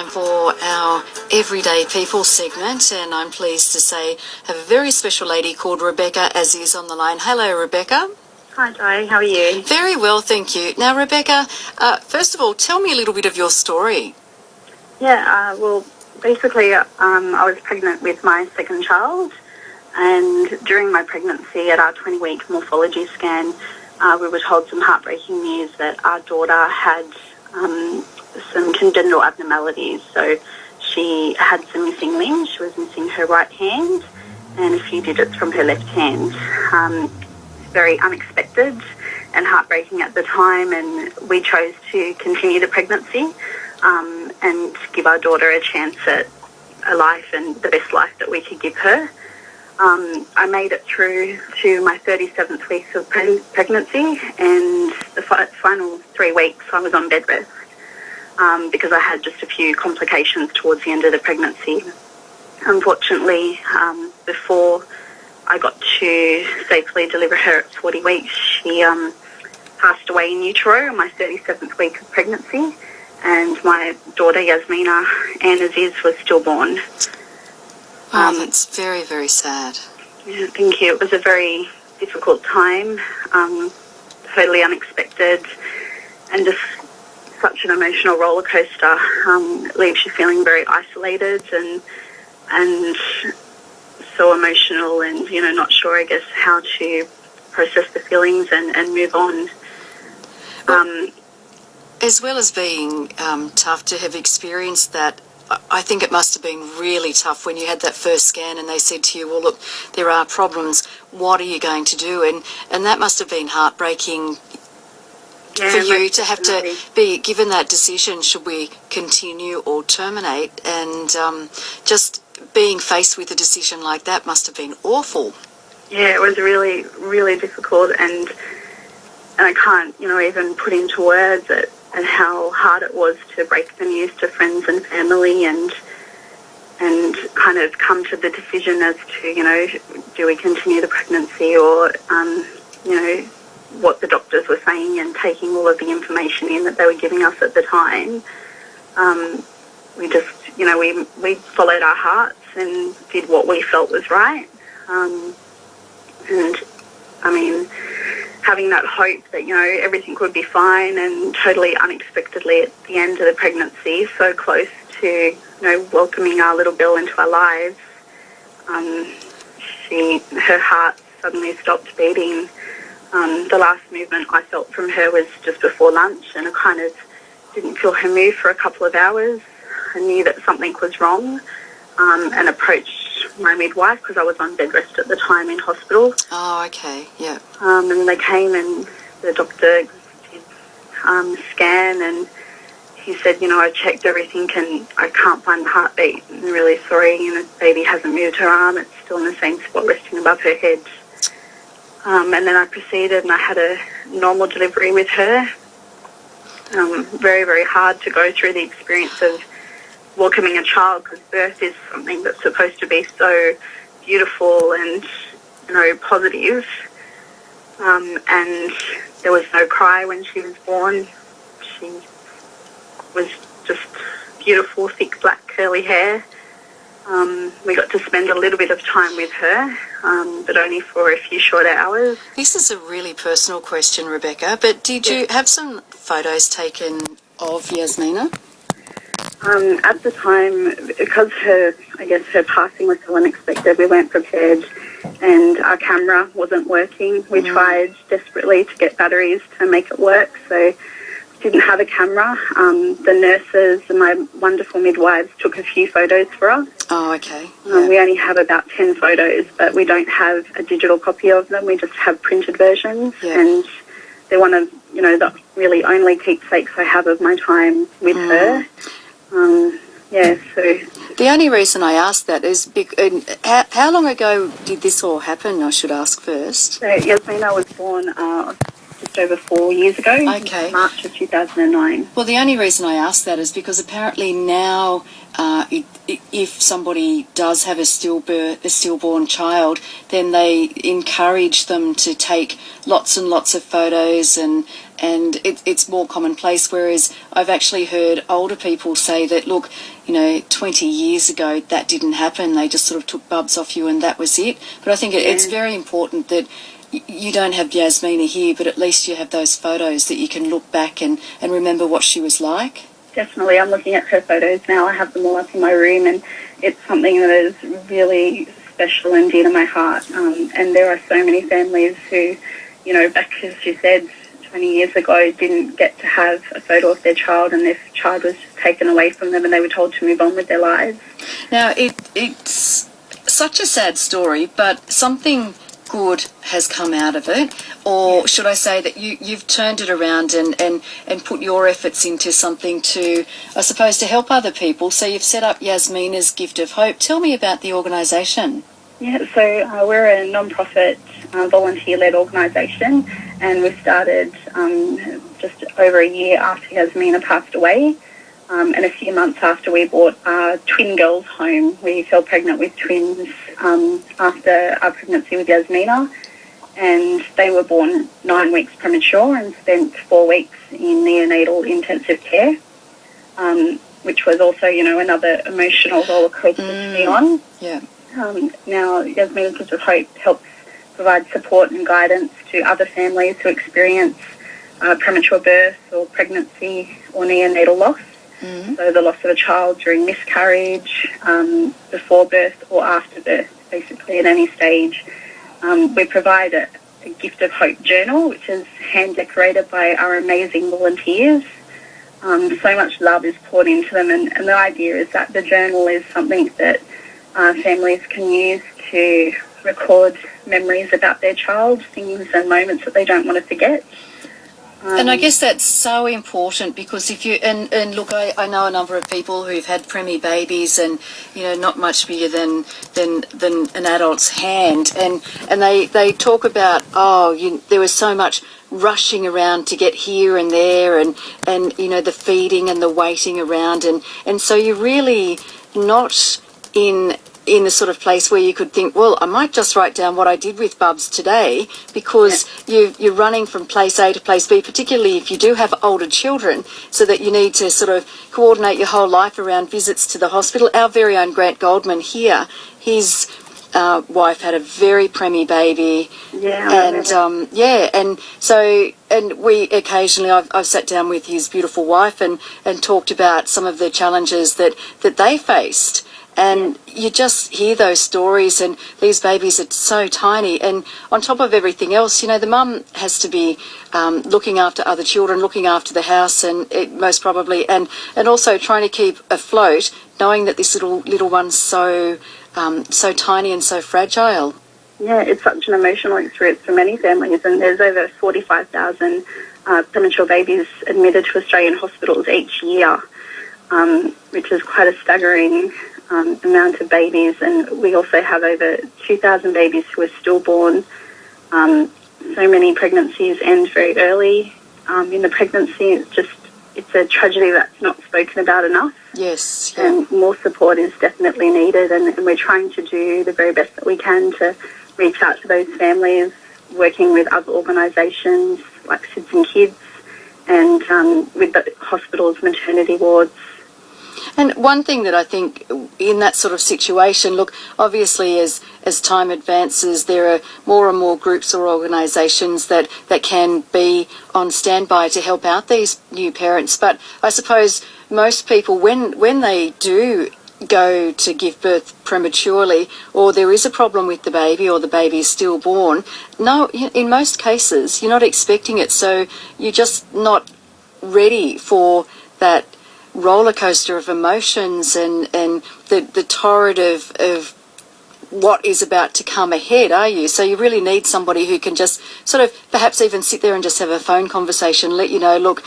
time for our Everyday People segment, and I'm pleased to say have a very special lady called Rebecca Aziz on the line. Hello, Rebecca. Hi, Di. How are you? Very well, thank you. Now, Rebecca, first of all, tell me a little bit of your story. Yeah, well, basically, I was pregnant with my second child, and during my pregnancy at our 20-week morphology scan, we were told some heartbreaking news that our daughter had some congenital abnormalities. So she had some missing limbs. She was missing her right hand and a few digits from her left hand. Very unexpected and heartbreaking at the time, and we chose to continue the pregnancy and give our daughter a chance at a life and the best life that we could give her. I made it through to my 37th week of pregnancy, and the final 3 weeks I was on bed rest because I had just a few complications towards the end of the pregnancy. Unfortunately, before I got to safely deliver her at 40 weeks, she passed away in utero on my 37th week of pregnancy, and my daughter Yasminah and Aziz was stillborn. That's very, very sad. Yeah, thank you. It was a very difficult time, totally unexpected, and just such an emotional roller coaster. It leaves you feeling very isolated and so emotional, and not sure, I guess, how to process the feelings and move on. As well as being tough to have experienced that, I think it must have been really tough when you had that first scan and they said to you, well, look, there are problems, what are you going to do? And that must have been heartbreaking for you to have to be given that decision, should we continue or terminate? And just being faced with a decision like that must have been awful. Yeah, it was really, really difficult, and I can't, even put into words and how hard it was to break the news to friends and family and kind of come to the decision as to, do we continue the pregnancy or, what the doctors were saying, and taking all of the information in that they were giving us at the time. We just, we followed our hearts and did what we felt was right. And, I mean, having that hope that, everything would be fine, and totally unexpectedly at the end of the pregnancy, so close to, welcoming our little girl into our lives, her heart suddenly stopped beating. The last movement I felt from her was just before lunch, and I kind of didn't feel her move for a couple of hours. I knew that something was wrong, and approached my midwife because I was on bed rest at the time in hospital. Oh, okay, yeah. And they came, and the doctor did scan, and he said, I checked everything and I can't find the heartbeat. I'm really sorry, the baby hasn't moved her arm. It's still in the same spot resting above her head. And then I proceeded and I had a normal delivery with her. Very, very hard to go through the experience of welcoming a child, because birth is something that's supposed to be so beautiful and, positive. And there was no cry when she was born. She was just beautiful, thick, black, curly hair. We got to spend a little bit of time with her, but only for a few short hours. This is a really personal question, Rebecca, but did you have some photos taken of Yasminah? At the time, because her passing was so unexpected, we weren't prepared, and our camera wasn't working. We tried desperately to get batteries to make it work, so didn't have a camera. The nurses and my wonderful midwives took a few photos for us. Oh, okay. Yeah. We only have about 10 photos, but we don't have a digital copy of them. We just have printed versions, and they're one of, the really only keepsakes I have of my time with her. So... The only reason I ask that is, how long ago did this all happen, I should ask first? So Yasminah was born just over 4 years ago, March of 2009. Well, the only reason I ask that is because apparently now if somebody does have a stillborn child, then they encourage them to take lots and lots of photos and and it's more commonplace, whereas I've actually heard older people say that, look, 20 years ago that didn't happen. They just sort of took bubs off you and that was it. But I think it's very important that you don't have Yasminah here, but at least you have those photos that you can look back and remember what she was like. Definitely. I'm looking at her photos now. I have them all up in my room, and it's something that is really special and dear to my heart. And there are so many families who, back, as you said, 20 years ago, didn't get to have a photo of their child, and their child was just taken away from them and they were told to move on with their lives. Now, it's such a sad story, but something good has come out of it, or should I say that you've turned it around and put your efforts into something to, I suppose, to help other people. So you've set up Yasminah's Gift of Hope. Tell me about the organisation. Yeah, so we're a non-profit volunteer-led organisation, and we started just over a year after Yasminah passed away, and a few months after we brought our twin girls home. We fell pregnant with twins after our pregnancy with Yasminah, and they were born 9 weeks premature and spent 4 weeks in neonatal intensive care, which was also, another emotional roller coaster to be on. Yeah. Now, Yasminah's Gift of Hope helps provide support and guidance to other families who experience premature birth or pregnancy or neonatal loss. So the loss of a child during miscarriage, before birth or after birth, basically at any stage. We provide a Gift of Hope journal, which is hand decorated by our amazing volunteers. So much love is poured into them, and the idea is that the journal is something that families can use to record memories about their child, things and moments that they don't want to forget. And I guess that's so important, because if you and look, I know a number of people who've had preemie babies, and not much bigger than an adult's hand, and they talk about there was so much rushing around to get here and there, and the feeding and the waiting around, and so you're really not in the sort of place where you could think, well, I might just write down what I did with Bubs today, because you're running from place A to place B, particularly if you do have older children, so that you need to sort of coordinate your whole life around visits to the hospital. Our very own Grant Goldman here, his wife had a very preemie baby, and we occasionally, I've sat down with his beautiful wife and talked about some of the challenges that they faced. And you just hear those stories, and these babies are so tiny. And on top of everything else, the mum has to be looking after other children, looking after the house, and most probably, and also trying to keep afloat, knowing that this little one's so tiny and so fragile. Yeah, it's such an emotional experience for many families, and there's over 45,000 premature babies admitted to Australian hospitals each year, which is quite a staggering amount of babies. And we also have over 2,000 babies who are stillborn. So many pregnancies end very early in the pregnancy. It's a tragedy that's not spoken about enough. Yes. Yeah. And more support is definitely needed, and we're trying to do the very best that we can to reach out to those families, working with other organisations like SIDS and Kids, and with the hospitals, maternity wards. And one thing that I think in that sort of situation, look, obviously as time advances, there are more and more groups or organisations that can be on standby to help out these new parents. But I suppose most people, when they do go to give birth prematurely, or there is a problem with the baby, or the baby is stillborn, no, in most cases you're not expecting it, so you're just not ready for that roller coaster of emotions and the torrent of what is about to come ahead, are you? So you really need somebody who can just sort of perhaps even sit there and just have a phone conversation, let you know, look,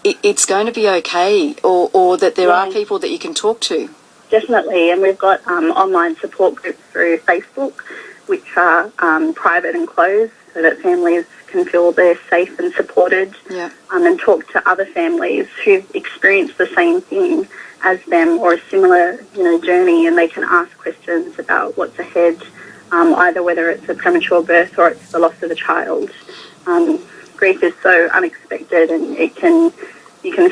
it's going to be okay, or that there are people that you can talk to. Definitely, and we've got online support groups through Facebook, which are private and closed, so that families can feel they're safe and supported, and talk to other families who've experienced the same thing as them, or a similar journey, and they can ask questions about what's ahead, either whether it's a premature birth or it's the loss of a child. grief is so unexpected, and you can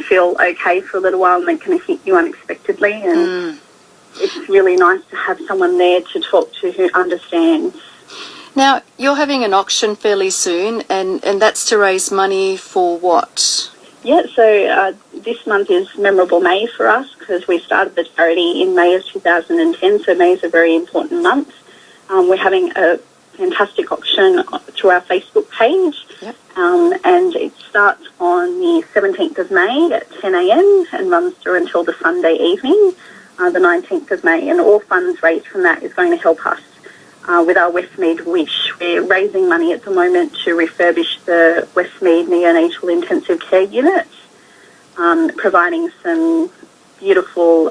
feel okay for a little while, and then can hit you unexpectedly. And it's really nice to have someone there to talk to who understands. Now, you're having an auction fairly soon, and that's to raise money for what? Yeah, so this month is Memorable May for us because we started the charity in May of 2010, so May is a very important month. We're having a fantastic auction through our Facebook page, yep. And it starts on the 17th of May at 10 a.m. and runs through until the Sunday evening, the 19th of May, and all funds raised from that is going to help us with our Westmead Wish. We're raising money at the moment to refurbish the Westmead Neonatal Intensive Care Unit, providing some beautiful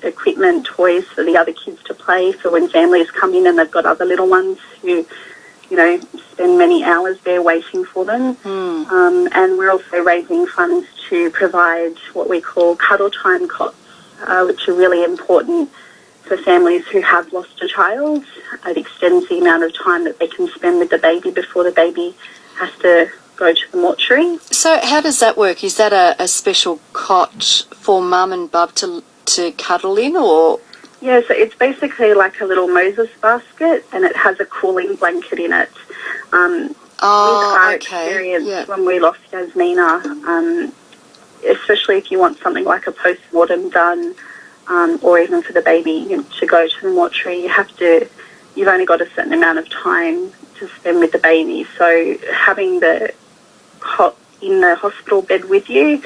equipment, toys for the other kids to play for when families come in and they've got other little ones who, you know, spend many hours there waiting for them. And we're also raising funds to provide what we call cuddle time cots, which are really important for families who have lost a child. It extends the amount of time that they can spend with the baby before the baby has to go to the mortuary. So how does that work? Is that a special cot for mum and bub to cuddle in, or? Yeah, so it's basically like a little Moses basket, and it has a cooling blanket in it. With our experience when we lost Yasminah, especially if you want something like a post-mortem done, or even for the baby to go to the mortuary, you've only got a certain amount of time to spend with the baby. So having the cot in the hospital bed with you,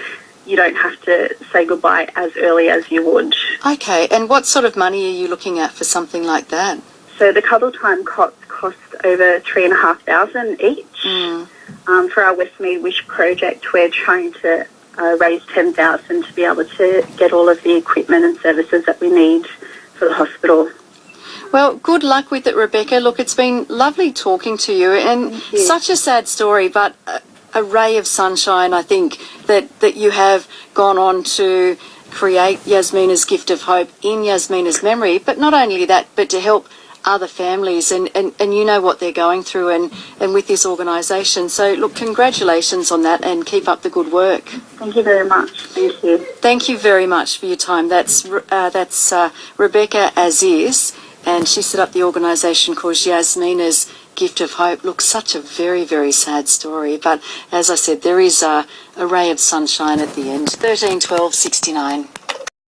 you don't have to say goodbye as early as you would. Okay, and what sort of money are you looking at for something like that? So the cuddle time cots cost over $3,500 each. For our Westmead Wish project, we're trying to raise $10,000 to be able to get all of the equipment and services that we need for the hospital. Well, good luck with it, Rebecca. Look, it's been lovely talking to you, and such a sad story, but a ray of sunshine, I think, that you have gone on to create Yasminah's Gift of Hope in Yasminah's memory, but not only that, but to help other families, and you know what they're going through, and with this organisation. So, look, congratulations on that, and keep up the good work. Thank you very much. Thank you. Thank you very much for your time. That's Rebecca Aziz, and she set up the organisation called Yasminah's Gift of Hope. Look, such a very, very sad story, but as I said, there is a ray of sunshine at the end. 13 12 69.